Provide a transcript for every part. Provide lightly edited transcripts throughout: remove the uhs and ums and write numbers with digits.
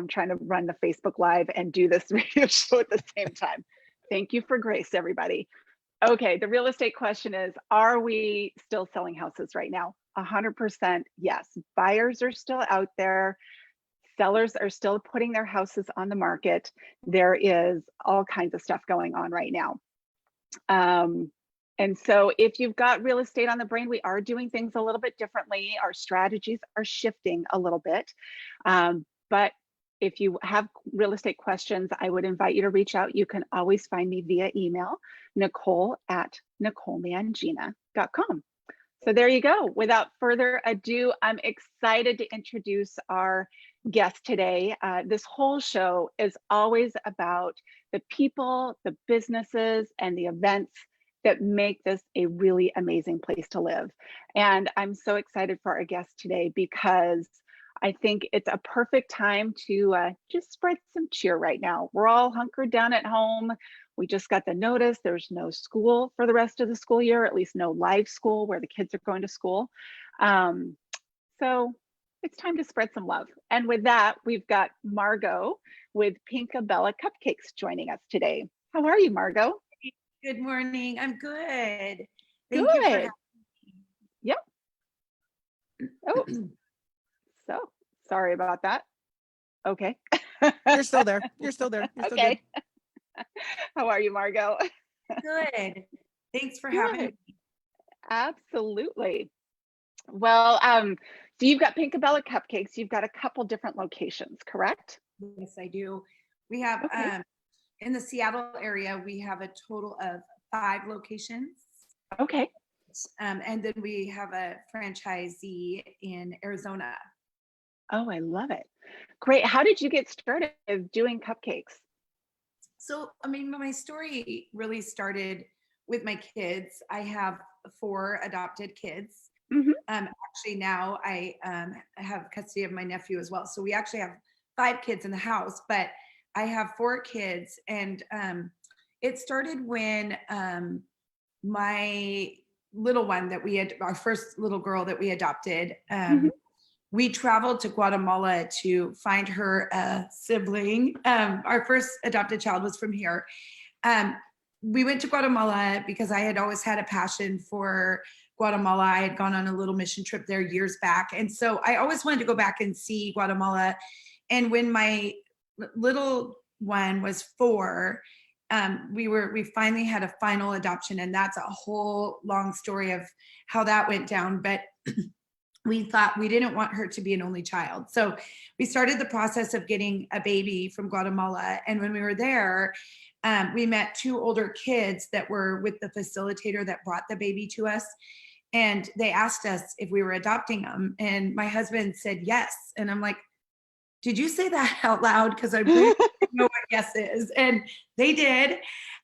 I'm trying to run the Facebook Live and do this radio show at the same time. Thank you for grace, everybody. Okay, the real estate question is, are we still selling houses right now? 100% yes. Buyers are still out there. Sellers are still putting their houses on the market. There is all kinds of stuff going on right now. And so if you've got real estate on the brain, we are doing things a little bit differently. Our strategies are shifting a little bit. But if you have real estate questions, I would invite you to reach out. You can always find me via email, nicole@nicolemangina.com. So there you go. Without further ado, I'm excited to introduce our guest today. This whole show is always about the people, the businesses, and the events that make this a really amazing place to live. And I'm so excited for our guest today because I think it's a perfect time to just spread some cheer right now. We're all hunkered down at home. We just got the notice there's no school for the rest of the school year, at least no live school where the kids are going to school. So it's time to spread some love. And with that, we've got Margo with PinkaBella Cupcakes joining us today. How are you, Margo? Good morning. I'm good. Thank Good. you for having me. Yep. Oh, so sorry about that. Okay. You're still there. You're still there. You're still okay. How are you, Margo? Good. Thanks for having me. Absolutely. Well, so you've got PinkaBella Cupcakes. You've got a couple different locations, correct? Yes, I do. We have in the Seattle area, we have a total of 5 locations. Okay. And then we have a franchisee in Arizona. Oh, I love it. Great. How did you get started doing cupcakes? So, I mean, my story really started with my kids. I have 4 adopted kids. Mm-hmm. Actually, now I have custody of my nephew as well. So we actually have 5 kids in the house, but I have 4 kids. And it started when my little one that we had, our first little girl that we adopted, we traveled to Guatemala to find her a sibling. Our first adopted child was from here. We went to Guatemala because I had always had a passion for Guatemala. I had gone on a little mission trip there years back. And so I always wanted to go back and see Guatemala. And when my little one was 4, we finally had a final adoption, and that's a whole long story of how that went down. But we thought we didn't want her to be an only child. So we started the process of getting a baby from Guatemala. And when we were there, we met 2 older kids that were with the facilitator that brought the baby to us. And they asked us if we were adopting them. And my husband said yes. And I'm like, did you say that out loud? Because I really don't know what yes is. And they did.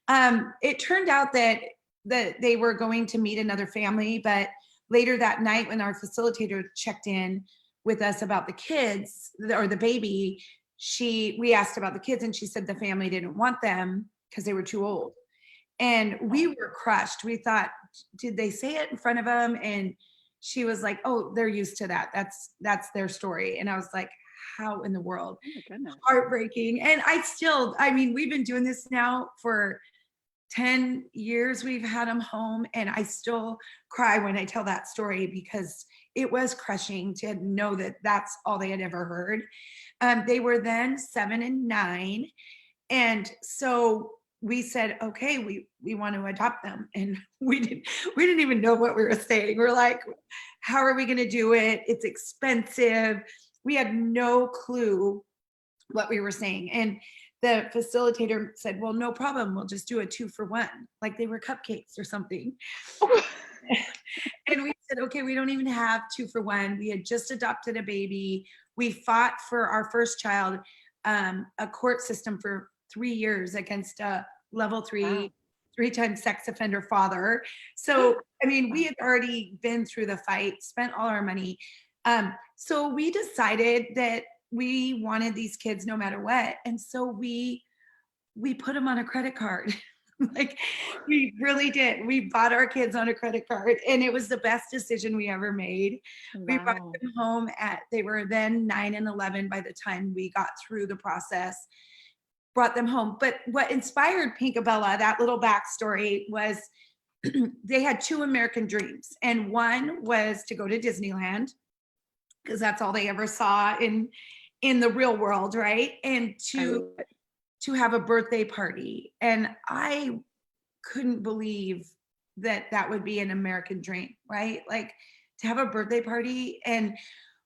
It turned out that they were going to meet another family, but later that night when our facilitator checked in with us about the kids or the baby, we asked about the kids and she said the family didn't want them because they were too old. And we were crushed. We thought, did they say it in front of them? And she was like, oh, they're used to that. That's their story. And I was like, how in the world? Oh my goodness. Heartbreaking. And I mean, we've been doing this now for 10 years. We've had them home, and I still cry when I tell that story because it was crushing to know that that's all they had ever heard. They were then 7 and 9. And so we said, okay, we want to adopt them. And we didn't even know what we were saying. We're like, how are we going to do it? It's expensive. We had no clue what we were saying. And the facilitator said, well, no problem. We'll just do a 2 for 1, like they were cupcakes or something. And we said, okay, we don't even have 2 for 1. We had just adopted a baby. We fought for our first child, a court system for 3 years against a level 3, wow, 3-time sex offender father. So, I mean, we had already been through the fight, spent all our money. So we decided that we wanted these kids no matter what. And so we put them on a credit card. Like we really did. We bought our kids on a credit card and it was the best decision we ever made. We brought Wow. them home they were then 9 and 11 by the time we got through the process, brought them home. But what inspired PinkaBella, that little backstory, was they had two American dreams. And one was to go to Disneyland because that's all they ever saw in the real world, right? And I love it. to have a birthday party. And I couldn't believe that that would be an American dream, right? Like to have a birthday party. And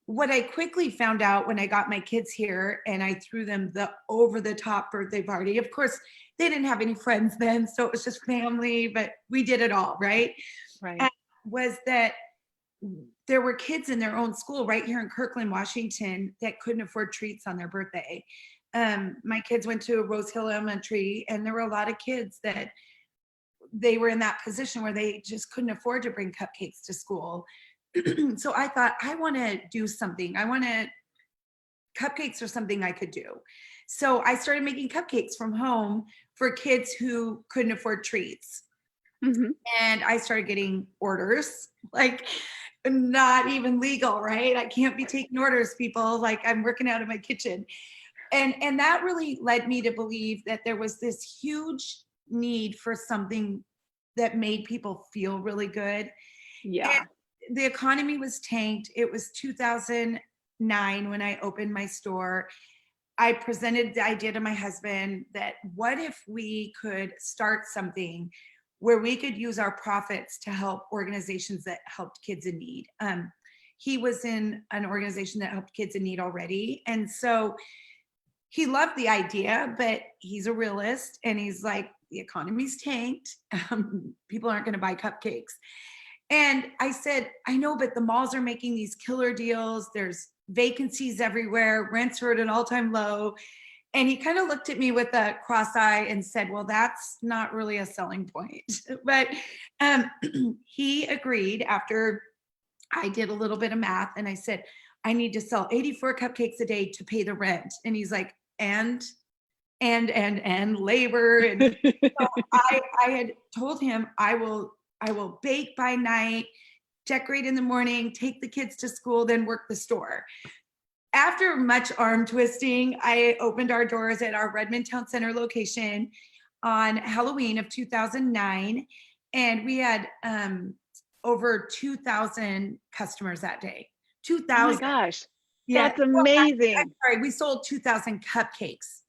what I quickly found out when I got my kids here and I threw them the over the top birthday party, of course, they didn't have any friends then. So it was just family, but we did it all, right? Right. And was that there were kids in their own school right here in Kirkland, Washington, that couldn't afford treats on their birthday. My kids went to Rose Hill Elementary, and there were a lot of kids that they were in that position where they just couldn't afford to bring cupcakes to school. So I thought, I want to do something. Cupcakes are something I could do. So I started making cupcakes from home for kids who couldn't afford treats. Mhm. And I started getting orders, like not even legal, right? I can't be taking orders, people. Like I'm working out of my kitchen. And that really led me to believe that there was this huge need for something that made people feel really good. Yeah. And the economy was tanked. It was 2009 when I opened my store. I presented the idea to my husband that what if we could start something where we could use our profits to help organizations that helped kids in need. He was in an organization that helped kids in need already. And so he loved the idea, but he's a realist and he's like, the economy's tanked. People aren't going to buy cupcakes. And I said, I know, but the malls are making these killer deals. There's vacancies everywhere. Rents are at an all-time low. And he kind of looked at me with a cross eye and said, well, that's not really a selling point. But he agreed after I did a little bit of math and I said, I need to sell 84 cupcakes a day to pay the rent. And he's like, and labor. And so I had told him I will bake by night, decorate in the morning, take the kids to school, then work the store. After much arm twisting, I opened our doors at our Redmond Town Center location on Halloween of 2009. And we had over 2,000 customers that day. Oh my 2,000. gosh. Yeah. That's amazing. I'm sorry, we sold 2,000 cupcakes.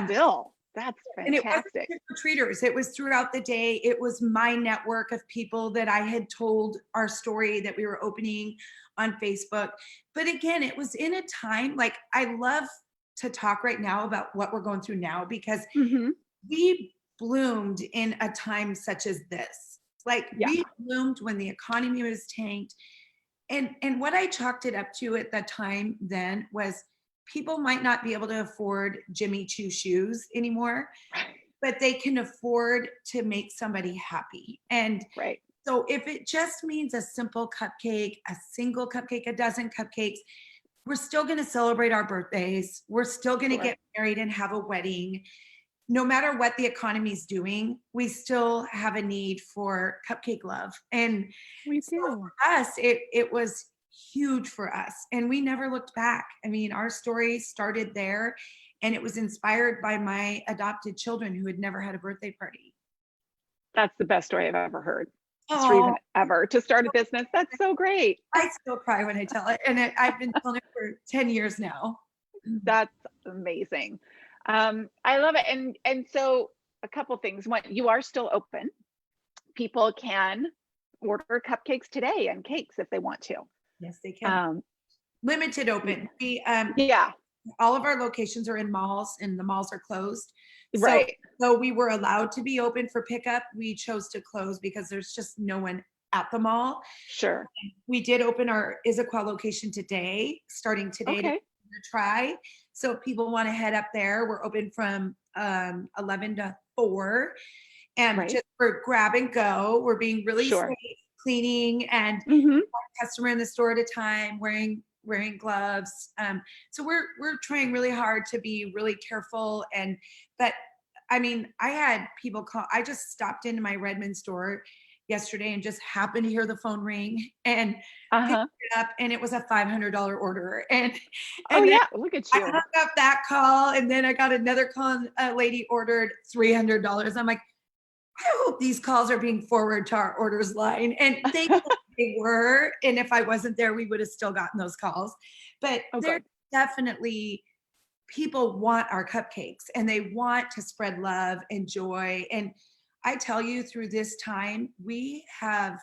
Bill, that's And it wasn't fantastic. trick-or-treaters. It was throughout the day. It was my network of people that I had told our story that we were opening on Facebook. But again, it was in a time, like I love to talk right now about what we're going through now because Mhm. we bloomed in a time such as this. Like Yeah. we bloomed when the economy was tanked. And what I chalked it up to at the time then was people might not be able to afford Jimmy Choo shoes anymore, but they can afford to make somebody happy. And Right. so if it just means a simple cupcake, a single cupcake, a dozen cupcakes, we're still going to celebrate our birthdays. We're still going to Sure. get married and have a wedding. No matter what the economy's doing, we still have a need for cupcake love. And We so do. for us, it was huge for us. And we never looked back. I mean, our story started there and it was inspired by my adopted children who had never had a birthday party. That's the best story I've ever heard. Best Oh, reason ever to start a business. That's so great. I still cry when I tell it. And I've been telling it for 10 years now. That's amazing. I love it. And so a couple things. One, you are still open. People can order cupcakes today and cakes if they want to. Yes, they can. Um, Limited open. We yeah, all of our locations are in malls and the malls are closed. right. So we were allowed to be open for pickup. We chose to close because there's just no one at the mall. Sure. We did open our Issaquah location today, starting today Okay. to try. So if people want to head up there, we're open from 11 to 4. And Right. just for grab and go, we're being really Sure. safe, cleaning and Mhm. customer in the store at a time, wearing gloves. So we're trying really hard to be really careful but I mean, I had people call. I just stopped into my Redmond store yesterday and just happened to hear the phone ring and picked Uh-huh. it up, and it was a $500 order. Oh And then yeah, look at I you. hung up that call, and then I got another call. And a lady ordered $300. I'm like, I hope these calls are being forwarded to our orders line. And they were. And if I wasn't there, we would have still gotten those calls. But Oh, there's good. definitely people want our cupcakes and they want to spread love and joy. And I tell you, through this time, we have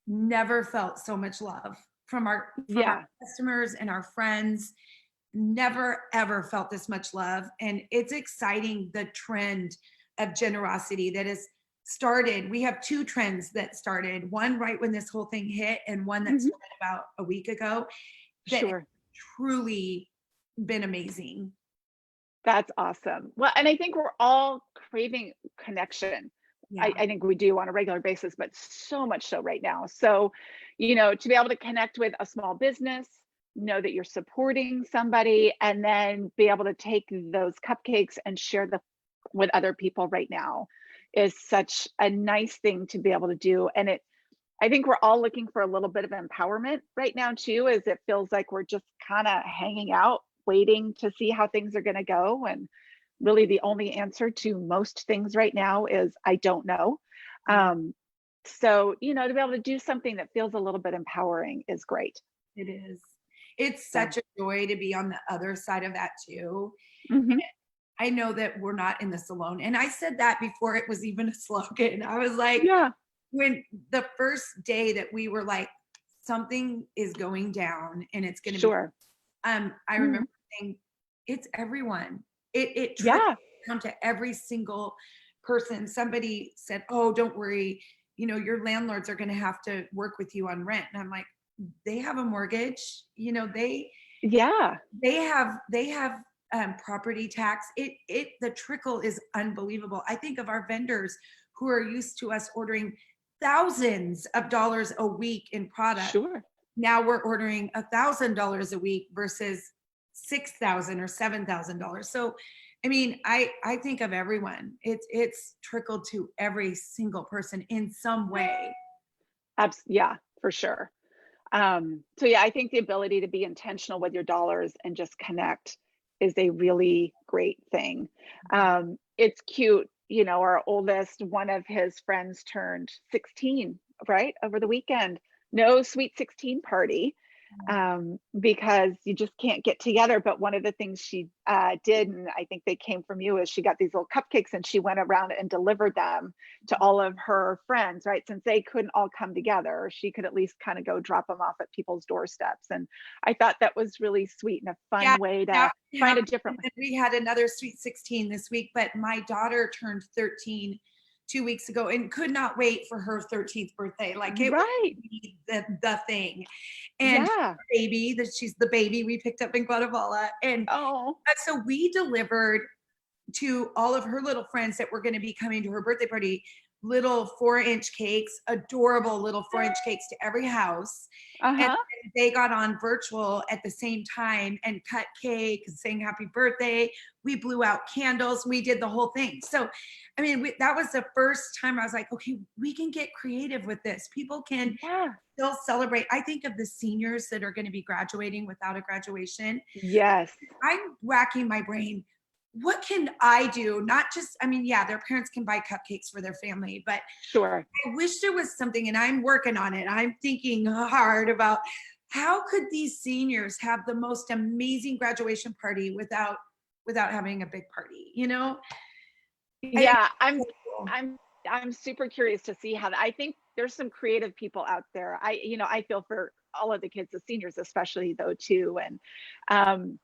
never felt so much love from our Yeah, customers and our friends. Never ever felt this much love. And it's exciting, the trend of generosity that has started. We have two trends that started, one right when this whole thing hit and one that hmm, started about a week ago, that has sure. truly been amazing. That's awesome. Well, and I think we're all craving connection. Yeah. I think we do on a regular basis, but so much so right now. So, to be able to connect with a small business, know that you're supporting somebody, and then be able to take those cupcakes and share them with other people right now is such a nice thing to be able to do. And I think we're all looking for a little bit of empowerment right now too, as it feels like we're just kind of hanging out, waiting to see how things are going to go. And really, the only answer to most things right now is I don't know. Yeah, Um, so, to be able to do something that feels a little bit empowering is great. it is. It's So, such a joy to be on the other side of that too. mhm. I know that we're not in this alone. And I said that before it was even a slogan. I was like, Yeah, when the first day that we were like, something is going down and it's going to be, sure. I Mm, remember saying, it's everyone. It trickles yeah, down to every single person. Somebody said, oh, don't worry, your landlords are going to have to work with you on rent. And I'm like, they have a mortgage, yeah, they have property tax. The trickle is unbelievable. I think of our vendors who are used to us ordering thousands of dollars a week in product. sure. Now we're ordering $1,000 a week versus 6,000 or $7,000. So, I mean, I think of everyone. It's trickled to every single person in some way. Yeah, for sure. So yeah, I think the ability to be intentional with your dollars and just connect is a really great thing. It's cute, our oldest, one of his friends turned 16, right, over the weekend. No sweet 16 party, because you just can't get together. But one of the things she did, and I think they came from you, is she got these little cupcakes and she went around and delivered them to all of her friends, right? Since they couldn't all come together, she could at least kind of go drop them off at people's doorsteps. And I thought that was really sweet and a Yeah, fun way that to find a happened. different way. And we had another sweet 16 this week, but my daughter turned 13 2 weeks ago and could not wait for her 13th birthday. Like it was Right. the thing. And Yeah. she's the baby we picked up in Guatemala. And Oh, so we delivered to all of her little friends that were going to be coming to her birthday party little 4-inch cakes, adorable little 4-inch cakes to every house. And uh-huh. they got on virtual at the same time and cut cake and sang happy birthday. We blew out candles. We did the whole thing. So, I mean, that was the first time I was like, okay, we can get creative with this. People can Yeah. still celebrate. I think of the seniors that are going to be graduating without a graduation. Yes. I'm racking my brain. What can I do? Not just, I mean, yeah, their parents can buy cupcakes for their family, but Sure. I wish there was something, and I'm working on it. I'm thinking hard about how could these seniors have the most amazing graduation party without having a big party, I think Yeah, it's so cool. I'm super curious to see how I think there's some creative people out there. I feel for all of the kids, the seniors especially though too. And um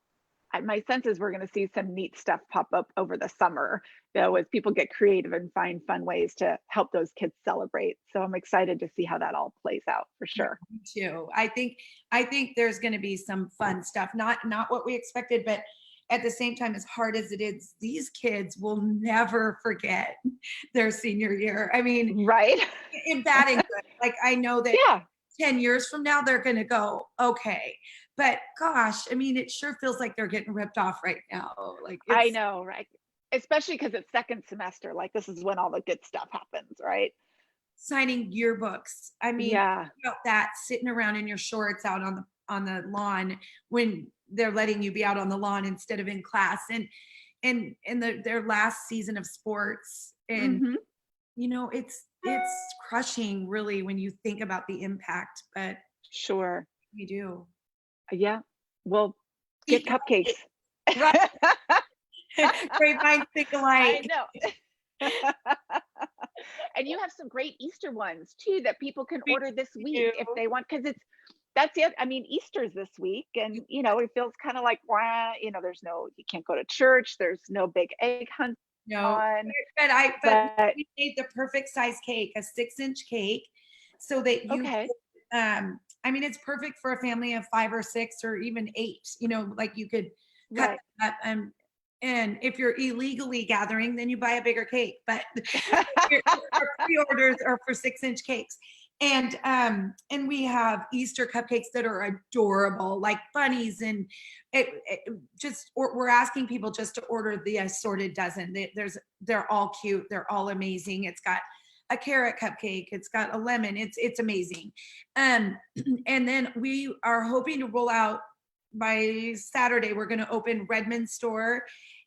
my sense is we're going to see some neat stuff pop up over the summer, though, as people get creative and find fun ways to help those kids celebrate. So I'm excited to see how that all plays out for Yeah, sure. me too. I think there's going to be some fun stuff, not what we expected, but at the same time, as hard as it is, these kids will never forget their senior year. I mean, Right? in bad and good. Like I know that Yeah, 10 years from now, they're going to go, okay. But gosh, I mean, it sure feels like they're getting ripped off right now. Like I it's, know, right? especially because it's second semester, like this is when all the good stuff happens, right? Signing yearbooks. I mean, Yeah, think about that, sitting around in your shorts out on the lawn when they're letting you be out on the lawn instead of in class, and their last season of sports. And hmm it's crushing really when you think about the impact, but sure. we do. Yeah. Well, get Eat cupcakes. right. Grapevines think I alike. know. And you have some great Easter ones too that people can We order this week do. if they want, because that's it. I mean, Easter's this week, and it feels kind of like, wow, you can't go to church. There's no big egg hunt No, on, but but we made the perfect size cake, a 6-inch cake, so that okay, I mean, it's perfect for a family of 5 or 6 or even 8. Like you could cut right. that up, and if you're illegally gathering, then you buy a bigger cake. But our pre-orders are for 6-inch cakes. And we have Easter cupcakes that are adorable, like bunnies, and we're asking people just to order the assorted dozen. They're all cute, they're all amazing. It's got a carrot cupcake, it's got a lemon, it's amazing. And then we are hoping to roll out by Saturday. We're going to open Redmond store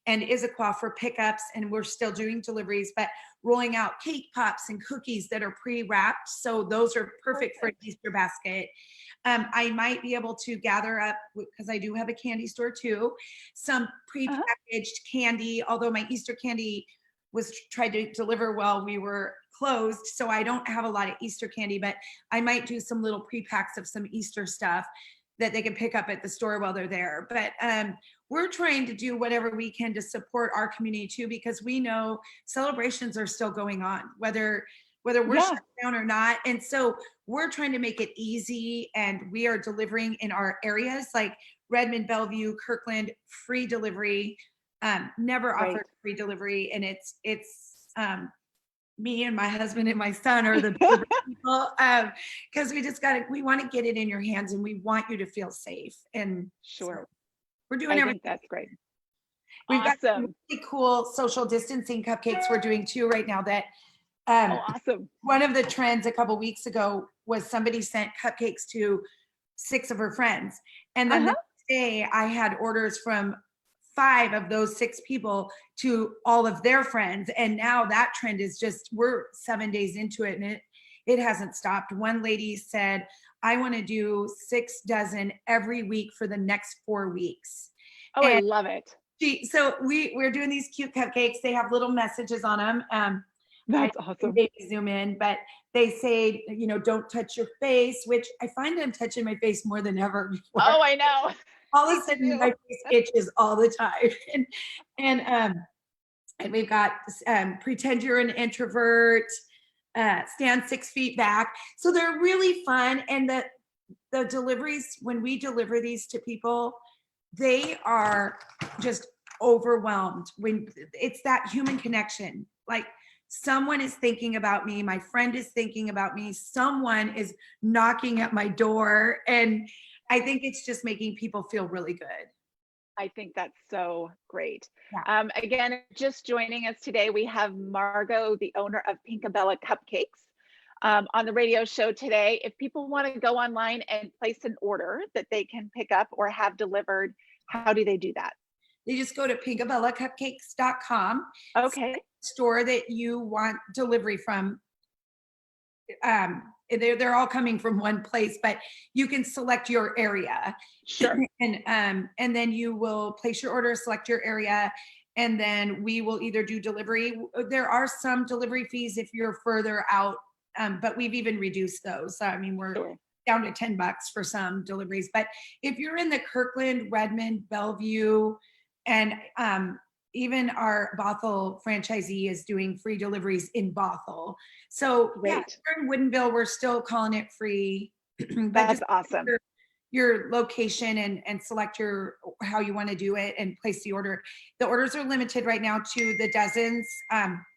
and Issaquah for pickups, and we're still doing deliveries, but rolling out cake pops and cookies that are pre-wrapped. So those are perfect for an Easter basket. I might be able to gather up, because I do have a candy store too, some pre-packaged candy, although my Easter candy was tried to deliver while we were closed. So I don't have a lot of Easter candy, but I might do some little pre-packs of some Easter stuff that they can pick up at the store while they're there. But we're trying to do whatever we can to support our community too, because we know celebrations are still going on, whether we're shut down or not. And so we're trying to make it easy, and we are delivering in our areas like Redmond, Bellevue, Kirkland, free delivery. Never offered free delivery, and it's me and my husband and my son are the delivery people, because we want to get it in your hands, and we want you to feel safe. And Sure. So we're doing I everything. think that's great. We've got some Awesome. really cool social distancing cupcakes we're doing too right now that Awesome. one of the trends a couple weeks ago was somebody sent cupcakes to 6 of her friends. And then the next day I had orders from 5 of those 6 people to all of their friends. And now that trend is we're 7 days into it, and it hasn't stopped. One lady said, I want to do 6 dozen every week for the next 4 weeks. Oh, I love it. So we're doing these cute cupcakes. They have little messages on them. That's awesome. Maybe zoom in, but they say, don't touch your face, which I find I'm touching my face more than ever before. Oh, I know. All of a sudden my face itches all the time. And we've got pretend you're an introvert, stand 6 feet back. So they're really fun. And the deliveries, when we deliver these to people, they are just overwhelmed when it's that human connection. Like, someone is thinking about me, my friend is thinking about me, someone is knocking at my door, and I think it's just making people feel really good. I think that's so great. Yeah. Again, just joining us today, we have Margo, the owner of PinkaBella Cupcakes, on the radio show today. If people want to go online and place an order that they can pick up or have delivered, how do they do that? You just go to PinkaBellaCupcakes.com. Okay. Store that you want delivery from. They're all coming from one place, but you can select your area. Sure. And then you will place your order, select your area, and then we will either do delivery. There are some delivery fees if you're further out, but we've even reduced those. I mean, we're down to $10 for some deliveries. But if you're in the Kirkland, Redmond, Bellevue, and even our Bothell franchisee is doing free deliveries in Bothell. So yeah, we're in Woodinville, we're still calling it free. But that's awesome. Your location and select how you want to do it and place the order. The orders are limited right now to the dozens,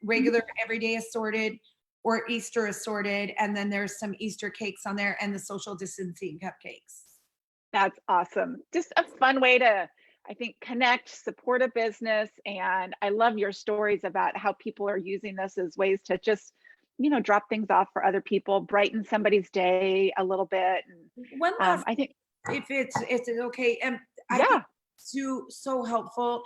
regular everyday assorted or Easter assorted. And then there's some Easter cakes on there and the social distancing cupcakes. That's awesome. Just a fun way to I think connect, support a business. And I love your stories about how people are using this as ways to just, drop things off for other people, brighten somebody's day a little bit. And One last, I think, if it's okay, I think yeah, so helpful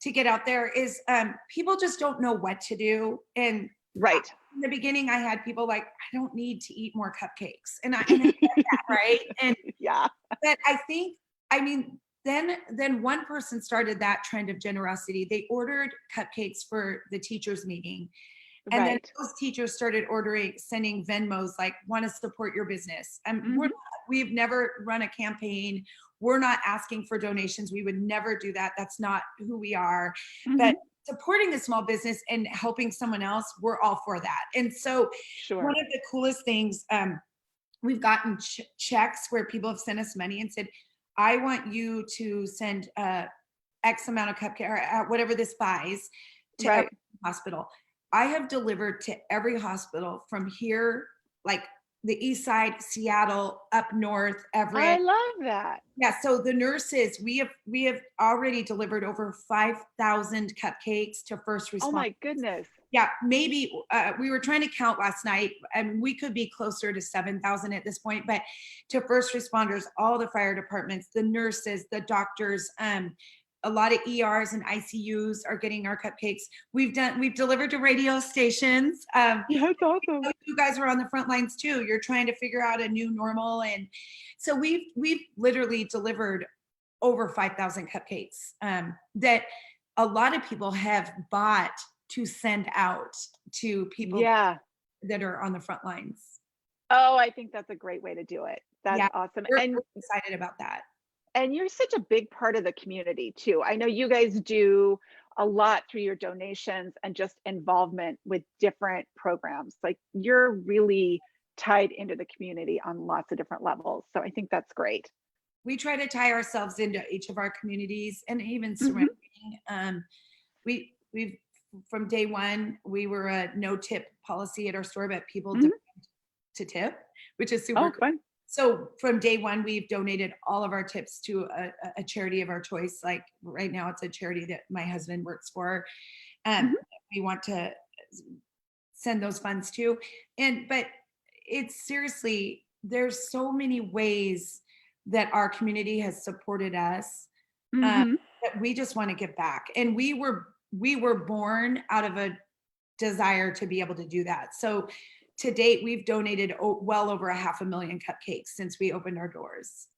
to get out there is people just don't know what to do. And right. in the beginning, I had people like, I don't need to eat more cupcakes, and I get that, right? And Yeah, but I think, I mean, then one person started that trend of generosity. They ordered cupcakes for the teachers meeting. And then right. those teachers started sending Venmos, like, want to support your business. And Mhm. we've never run a campaign. We're not asking for donations. We would never do that. That's not who we are. Mhm. But supporting a small business and helping someone else, we're all for that. And so one Sure. of the coolest things, we've gotten checks where people have sent us money and said, I want you to send X amount of cupcake or whatever this buys to every Right. hospital. I have delivered to every hospital from here, like the east side, Seattle, up north, I Everett. love that. Yeah, so the nurses, we have already delivered over 5,000 cupcakes to first Oh responders. my goodness. Yeah, maybe we were trying to count last night, and we could be closer to 7,000 at this point. But to first responders, all the fire departments, the nurses, the doctors, a lot of ERs and ICUs are getting our cupcakes. We've delivered to radio stations. That's awesome. You guys are on the front lines too. You're trying to figure out a new normal, and so we've literally delivered over 5,000 cupcakes that a lot of people have bought to send out to people Yeah. that are on the front lines. Oh, I think that's a great way to do it. That's Yeah, awesome. we're excited about that. And you're such a big part of the community too. I know you guys do a lot through your donations and just involvement with different programs. Like you're really tied into the community on lots of different levels. So I think that's great. We try to tie ourselves into each of our communities and even Mhm. surrounding. We've from day one, we were a no tip policy at our store, but people Mhm. demand to tip, which is super Oh, cool. fun. So from day one, we've donated all of our tips to a charity of our choice. Like right now, it's a charity that my husband works for. Mhm. We want to send those funds to. But it's seriously, there's so many ways that our community has supported us, um, Mhm. that we just want to give back. And we were born out of a desire to be able to do that. So to date, we've donated well over 500,000 cupcakes since we opened our doors.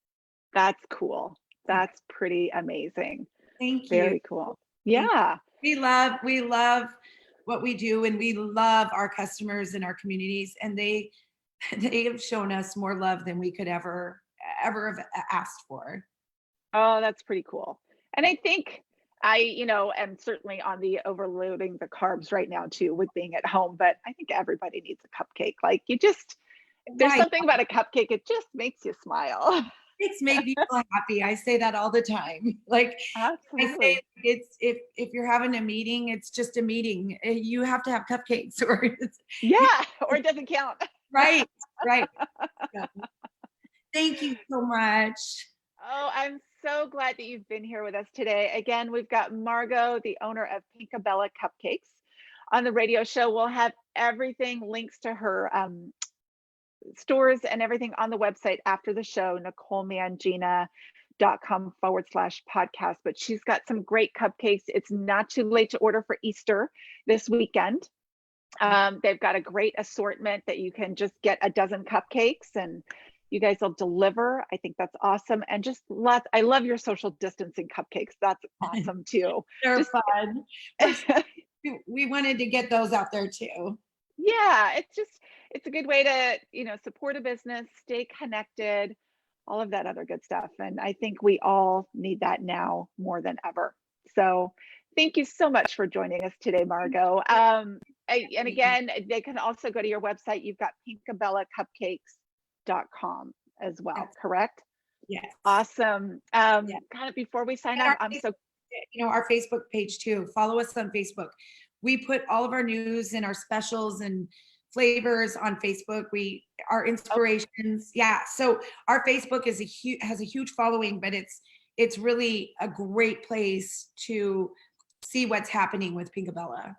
That's cool. That's pretty amazing. Thank you. Very cool. Thank you. Yeah. We love what we do, and we love our customers and our communities, and they they have shown us more love than we could ever have asked for. Oh, that's pretty cool. And I think am certainly on the overloading the carbs right now too with being at home, but I think everybody needs a cupcake. Like there's Right. something about a cupcake, it just makes you smile. It's made me feel happy. I say that all the time. Like I say, Absolutely. it's if you're having a meeting, it's just a meeting. You have to have cupcakes, or it's Yeah, or it doesn't count. right, right. Yeah. Thank you so much. Oh, I'm so glad that you've been here with us today. Again, we've got Margo, the owner of PinkaBella Cupcakes, on the radio show. We'll have everything, links to her stores and everything on the website after the show, NicoleMangina.com/podcast. But she's got some great cupcakes. It's not too late to order for Easter this weekend. They've got a great assortment that you can just get a dozen cupcakes and you guys will deliver. I think that's awesome. And just I love your social distancing cupcakes. That's awesome too. They're Just, fun. We wanted to get those out there too. yeah, it's a good way to, support a business, stay connected, all of that other good stuff. And I think we all need that now more than ever. So thank you so much for joining us today, Margo. And again, they can also go to your website. You've got pinkabellacupcakes.com as well, Yes. correct? Yes. Awesome. Yeah. Kind of before we sign And off, our our Facebook page too. Follow us on Facebook. We put all of our news and our specials and flavors on Facebook. Our inspirations. Yeah. So our Facebook has a huge following, but it's really a great place to see what's happening with PinkaBella.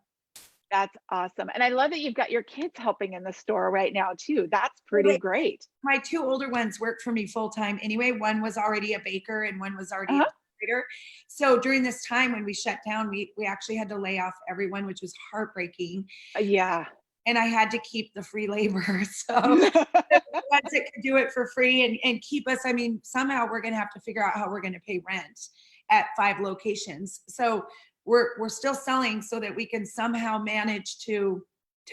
That's awesome. And I love that you've got your kids helping in the store right now too. That's pretty great. My two older ones work for me full time anyway. One was already a baker and one was already Uh-huh. a trader. So during this time when we shut down, we actually had to lay off everyone, which was heartbreaking. Yeah. And I had to keep the free labor. So ones that could do it for free and keep us, I mean, somehow we're going to have to figure out how we're going to pay rent at 5 locations. So we're still selling so that we can somehow manage to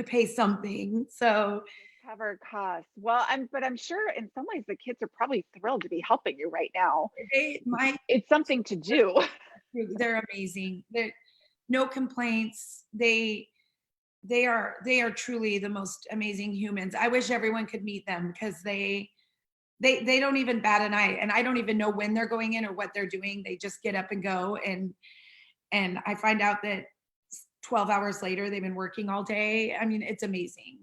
pay something. So Cover costs. Well, I'm sure in some ways the kids are probably thrilled to be helping you right now. It's something to do. they're amazing. They're no complaints. They are truly the most amazing humans. I wish everyone could meet them because they don't even bat an eye, and I don't even know when they're going in or what they're doing. They just get up and go, and I find out that 12 hours later they've been working all day. I mean, it's amazing.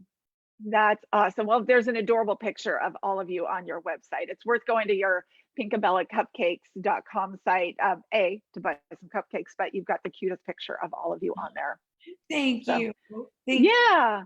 That's awesome. Well, there's an adorable picture of all of you on your website. It's worth going to your PinkaBellaCupcakes.com site, to buy some cupcakes, but you've got the cutest picture of all of you on there. Thank So, you. Yeah.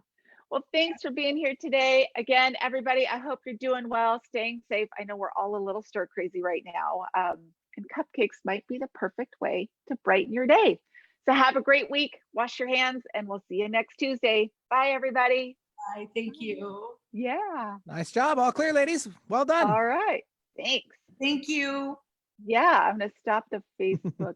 Well, thanks for being here today. Again, everybody, I hope you're doing well, staying safe. I know we're all a little stir crazy right now. And cupcakes might be the perfect way to brighten your day. So have a great week. Wash your hands, and we'll see you next Tuesday. Bye, everybody. Bye. Thank you. Yeah. Nice job. All clear, ladies. Well done. All right. Thanks. Thank you. Yeah, I'm going to stop the Facebook